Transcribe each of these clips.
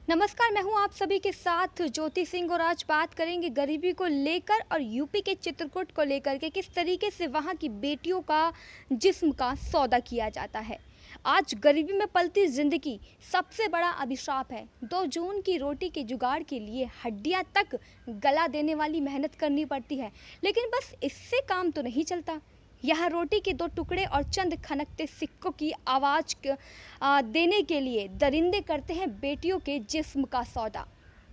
नमस्कार, मैं हूं आप सभी के साथ ज्योति सिंह और आज बात करेंगे गरीबी को लेकर और यूपी के चित्रकूट को लेकर के किस तरीके से वहां की बेटियों का जिस्म का सौदा किया जाता है। आज गरीबी में पलती जिंदगी सबसे बड़ा अभिशाप है। 2 जून की रोटी के जुगाड़ के लिए हड्डियां तक गला देने वाली मेहनत करनी पड़ती है, लेकिन बस इससे काम तो नहीं चलता। यहाँ रोटी के 2 टुकड़े और चंद खनकते सिक्कों की आवाज़ देने के लिए दरिंदे करते हैं बेटियों के जिस्म का सौदा।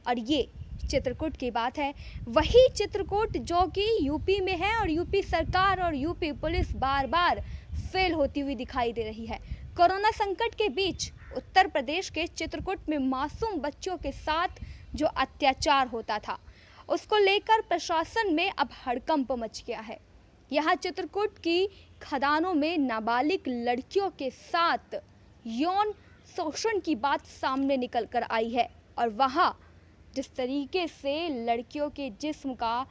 और ये चित्रकूट की बात है, वही चित्रकूट जो कि यूपी में है और यूपी सरकार और यूपी पुलिस बार बार फेल होती हुई दिखाई दे रही है। कोरोना संकट के बीच उत्तर प्रदेश के चित्रकूट में मासूम बच्चों के साथ जो अत्याचार होता था, उसको लेकर प्रशासन में अब हड़कंप मच गया है। यहाँ चित्रकूट की खदानों में नाबालिग लड़कियों के साथ यौन शोषण की बात सामने निकल कर आई है और वहाँ जिस तरीके से लड़कियों के जिस्म का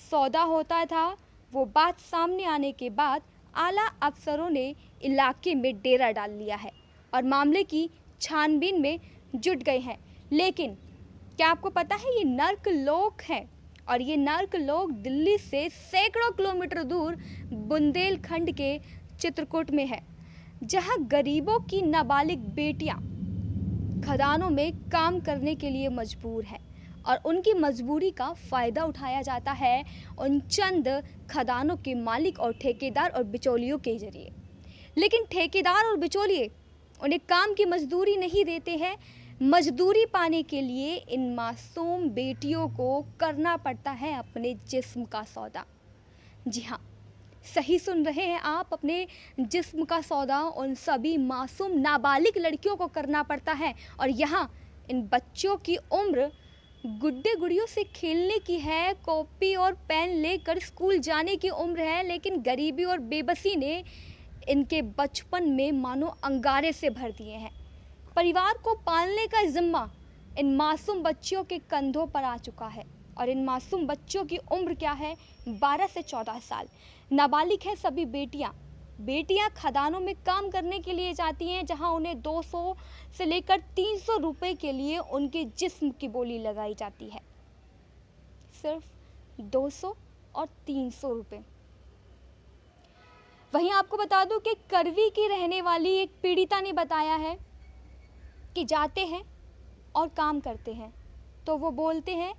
सौदा होता था, वो बात सामने आने के बाद आला अफसरों ने इलाके में डेरा डाल लिया है और मामले की छानबीन में जुट गए हैं। लेकिन क्या आपको पता है, ये नर्क लोक है और ये नर्क लोक दिल्ली से सैकड़ों किलोमीटर दूर बुंदेलखंड के चित्रकूट में है, जहां गरीबों की नाबालिग बेटियां खदानों में काम करने के लिए मजबूर हैं और उनकी मजबूरी का फ़ायदा उठाया जाता है उन चंद खदानों के मालिक और ठेकेदार और बिचौलियों के जरिए। लेकिन ठेकेदार और बिचौलिए उन्हें काम की मजदूरी नहीं देते हैं। मजदूरी पाने के लिए इन मासूम बेटियों को करना पड़ता है अपने जिस्म का सौदा। जी हाँ, सही सुन रहे हैं आप, अपने जिस्म का सौदा उन सभी मासूम नाबालिग लड़कियों को करना पड़ता है। और यहाँ इन बच्चों की उम्र गुड्डे गुड़ियों से खेलने की है, कॉपी और पेन लेकर स्कूल जाने की उम्र है, लेकिन गरीबी और बेबसी ने इनके बचपन में मानो अंगारे से भर दिए हैं। परिवार को पालने का जिम्मा इन मासूम बच्चियों के कंधों पर आ चुका है और इन मासूम बच्चों की उम्र क्या है, 12 से 14 साल। नाबालिग है सभी बेटियां खदानों में काम करने के लिए जाती हैं, जहां उन्हें 200 से लेकर 300 रुपए के लिए उनके जिस्म की बोली लगाई जाती है। सिर्फ 200 और 300 रुपए। वहीं आपको बता दूं कि करवी की रहने वाली एक पीड़िता ने बताया है कि जाते हैं और काम करते हैं तो वो बोलते हैं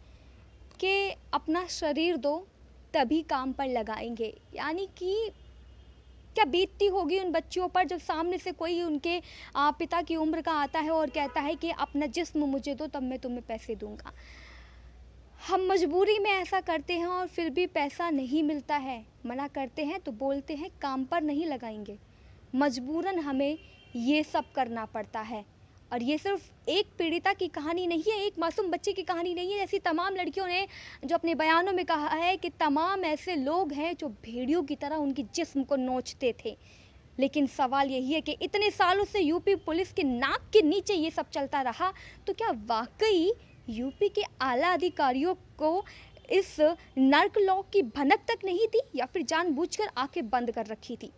कि अपना शरीर दो तभी काम पर लगाएंगे। यानी कि क्या बीतती होगी उन बच्चियों पर जब सामने से कोई उनके पिता की उम्र का आता है और कहता है कि अपना जिस्म मुझे दो तब मैं तुम्हें पैसे दूंगा। हम मजबूरी में ऐसा करते हैं और फिर भी पैसा नहीं मिलता है, मना करते हैं तो बोलते हैं काम पर नहीं लगाएंगे। मजबूरन हमें ये सब करना पड़ता है। और ये सिर्फ एक पीड़िता की कहानी नहीं है, एक मासूम बच्चे की कहानी नहीं है। ऐसी तमाम लड़कियों ने जो अपने बयानों में कहा है कि तमाम ऐसे लोग हैं जो भेड़ियों की तरह उनकी जिस्म को नोचते थे। लेकिन सवाल यही है कि इतने सालों से यूपी पुलिस के नाक के नीचे ये सब चलता रहा, तो क्या वाकई यूपी के आला अधिकारियों को इस नर्क लॉ की भनक तक नहीं थी या फिर जानबूझकर आंखें बंद कर रखी थी?